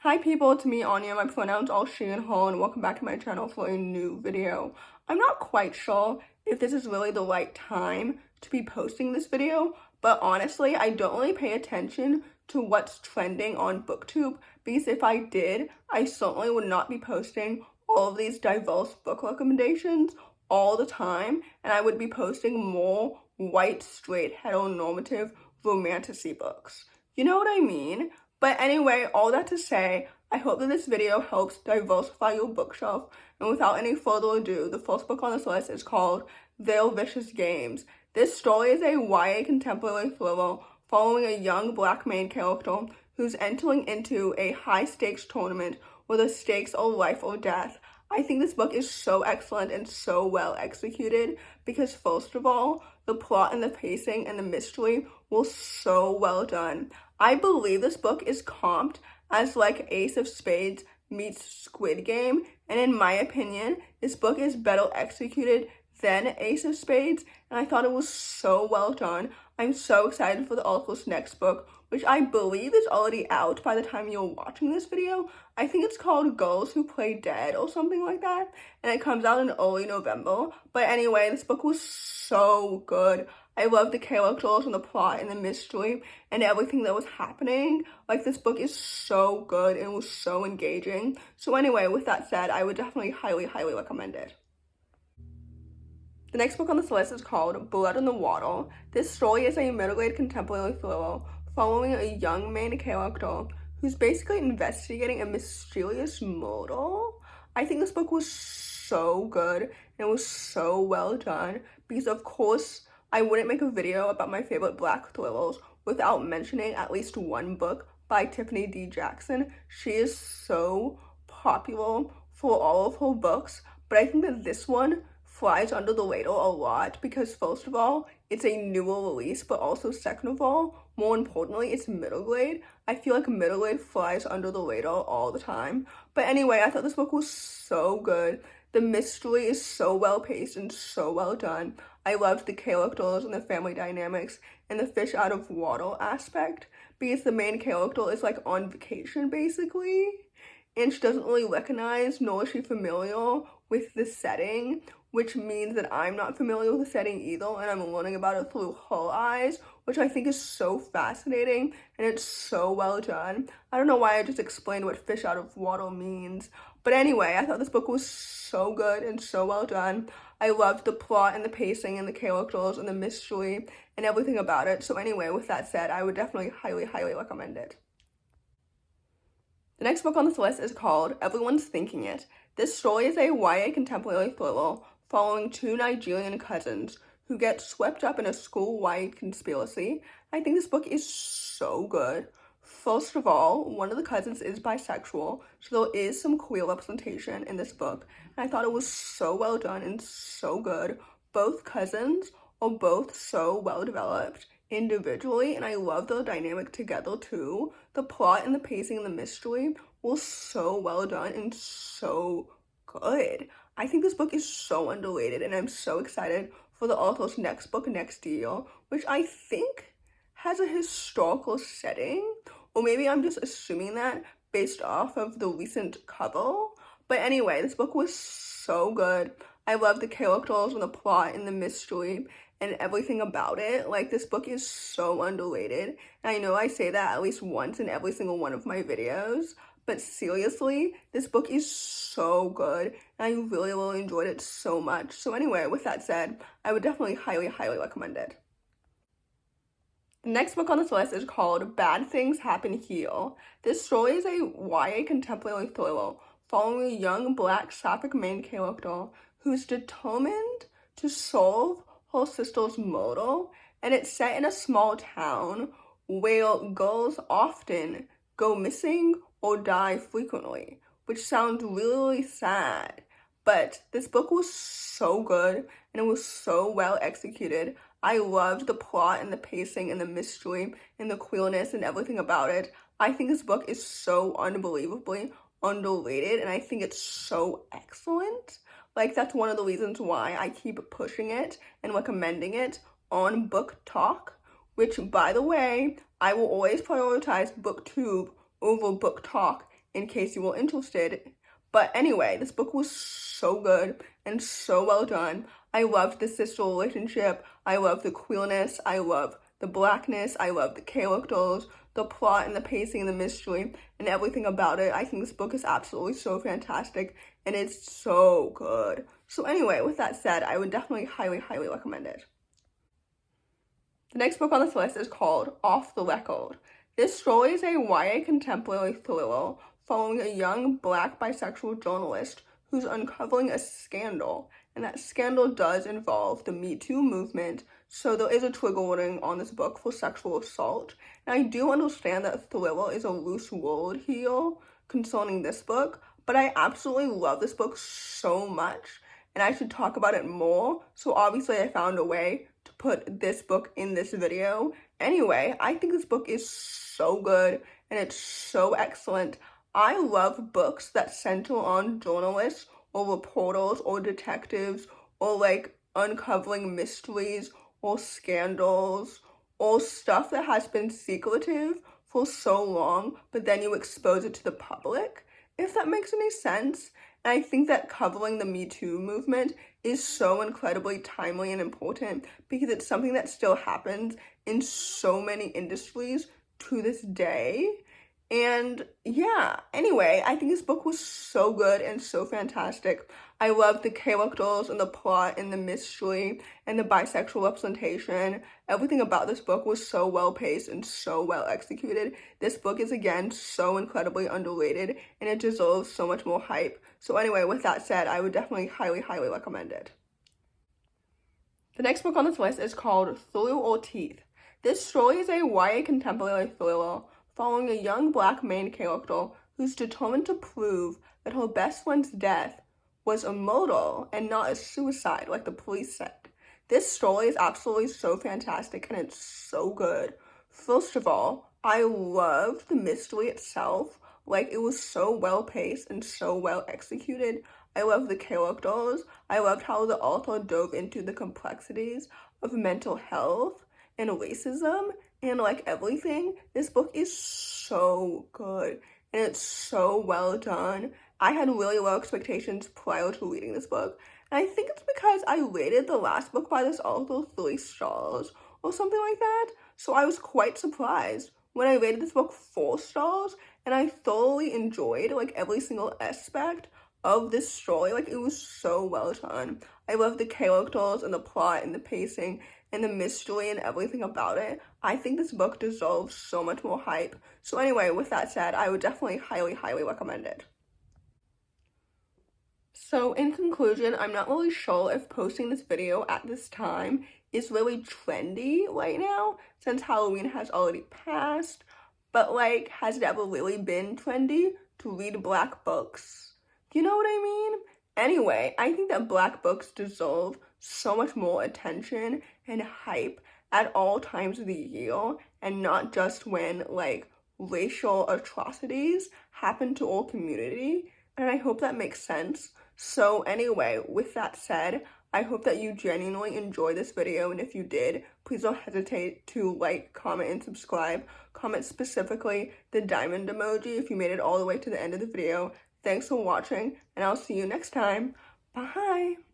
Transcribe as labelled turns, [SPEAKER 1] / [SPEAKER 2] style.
[SPEAKER 1] Hi people, it's me Anja, my pronouns all she and her, and welcome back to my channel for a new video. I'm not quite sure if this is really the right time to be posting this video, but honestly, I don't really pay attention to what's trending on BookTube, because if I did, I certainly would not be posting all of these diverse book recommendations all the time, and I would be posting more white, straight, heteronormative, romantasy books. You know what I mean? But anyway, all that to say, I hope that this video helps diversify your bookshelf, and without any further ado, the first book on this list is called Their Vicious Games. This story is a YA contemporary thriller following a young black main character who's entering into a high-stakes tournament where the stakes are life or death. I think this book is so excellent and so well executed because, first of all, the plot and the pacing and the mystery were so well done. I believe this book is comped as like Ace of Spades meets Squid Game, and in my opinion, this book is better executed than Ace of Spades, and I thought it was so well done. I'm so excited for the author's next book, which I believe is already out by the time you're watching this video. I think it's called Girls Who Play Dead or something like that, and it comes out in early November. But anyway, this book was so good. I love the characters and the plot and the mystery and everything that was happening. Like, this book is so good and was so engaging. So anyway, with that said, I would definitely highly recommend it. The next book on this list is called Blood in the Water. This story is a middle-aged contemporary thriller following a young main character who's basically investigating a mysterious murder. I think this book was so good and it was so well done because, of course, I wouldn't make a video about my favorite black thrillers without mentioning at least one book by Tiffany D. Jackson. She is so popular for all of her books, but I think that this one flies under the radar a lot because, first of all, it's a newer release, but also, second of all, more importantly, it's middle grade. I feel like middle grade flies under the radar all the time. But anyway, I thought this book was so good. The mystery is so well paced and so well done. I loved the characters and the family dynamics and the fish out of water aspect because the main character is like on vacation basically, and she doesn't really recognize nor is she familiar with the setting, which means that I'm not familiar with the setting either, and I'm learning about it through her eyes, which I think is so fascinating, and it's so well done. I don't know why I just explained what fish out of water means, but anyway, I thought this book was so good and so well done. I loved the plot and the pacing and the characters and the mystery and everything about it. So anyway, with that said, I would definitely highly recommend it. The next book on this list is called Everyone's Thinking It. This story is a YA contemporary thriller following two Nigerian cousins who get swept up in a school-wide conspiracy. I think this book is so good. First of all, one of the cousins is bisexual, so there is some queer representation in this book, and I thought it was so well done and so good. Both cousins are both so well developed individually, and I love their dynamic together too. The plot and the pacing and the mystery were so well done and so good. I think this book is so underrated, and I'm so excited for the author's next book next year, which I think has a historical setting, or maybe I'm just assuming that based off of the recent cover. But anyway, this book was so good. I love the characters and the plot and the mystery and everything about it. Like, this book is so underrated, and I know I say that at least once in every single one of my videos, but seriously, this book is so good, and I really enjoyed it so much. So anyway, with that said, I would definitely highly recommend it. The next book on this list is called Bad Things Happen Here. This story is a YA contemporary thriller following a young black sapphic main character who's determined to solve her sister's murder, and it's set in a small town where girls often go missing or die frequently, which sounds really sad. But this book was so good and it was so well executed. I loved the plot and the pacing and the mystery and the queerness and everything about it. I think this book is so unbelievably underrated, and I think it's so excellent. Like, that's one of the reasons why I keep pushing it and recommending it on Book Talk, which, by the way, I will always prioritize BookTube over Book Talk in case you were interested. But anyway, this book was so good and so well done. I loved the sister relationship. I love the queerness. I love the blackness. I love the characters, the plot and the pacing and the mystery and everything about it. I think this book is absolutely so fantastic and it's so good. So anyway, with that said, I would definitely highly, highly recommend it. The next book on this list is called Off the Record. This story is a YA contemporary thriller following a young Black bisexual journalist who's uncovering a scandal, and that scandal does involve the Me Too movement, so there is a trigger warning on this book for sexual assault. And I do understand that thriller is a loose word here concerning this book, but I absolutely love this book so much, and I should talk about it more, so obviously I found a way to put this book in this video. Anyway, I think this book is so good, and it's so excellent. I love books that center on journalists or reporters or detectives or like uncovering mysteries or scandals or stuff that has been secretive for so long, but then you expose it to the public, if that makes any sense. And I think that covering the Me Too movement is so incredibly timely and important because it's something that still happens in so many industries to this day. And yeah, anyway, I think this book was so good and so fantastic. I loved the characters and the plot and the mystery and the bisexual representation. Everything about this book was so well paced and so well executed. This book is, again, so incredibly underrated and it deserves so much more hype. So anyway, with that said, I would definitely highly, highly recommend it. The next book on this list is called Through or Teeth. This story is a YA contemporary thriller following a young Black main character who's determined to prove that her best friend's death was a murder and not a suicide like the police said. This story is absolutely so fantastic and it's so good. First of all, I loved the mystery itself. Like, it was so well paced and so well executed. I loved the characters. I loved how the author dove into the complexities of mental health and racism and like everything. This book is so good and it's so well done. I had really low expectations prior to reading this book, and I think it's because I rated the last book by this author 3 stars or something like that, so I was quite surprised when I rated this book 4 stars, and I thoroughly enjoyed like every single aspect of this story. Like, it was so well done. I love the characters and the plot and the pacing and the mystery and everything about it. I think this book deserves so much more hype. So anyway, with that said, I would definitely highly, highly recommend it. So in conclusion, I'm not really sure if posting this video at this time is really trendy right now, since Halloween has already passed, but like, has it ever really been trendy to read Black books? You know what I mean? Anyway, I think that Black books deserve so much more attention and hype at all times of the year, and not just when like racial atrocities happen to our community, and I hope that makes sense. So anyway, with that said, I hope that you genuinely enjoyed this video, and if you did, please don't hesitate to like, comment, and subscribe. Comment specifically the diamond emoji if you made it all the way to the end of the video. Thanks for watching, and I'll see you next time. Bye!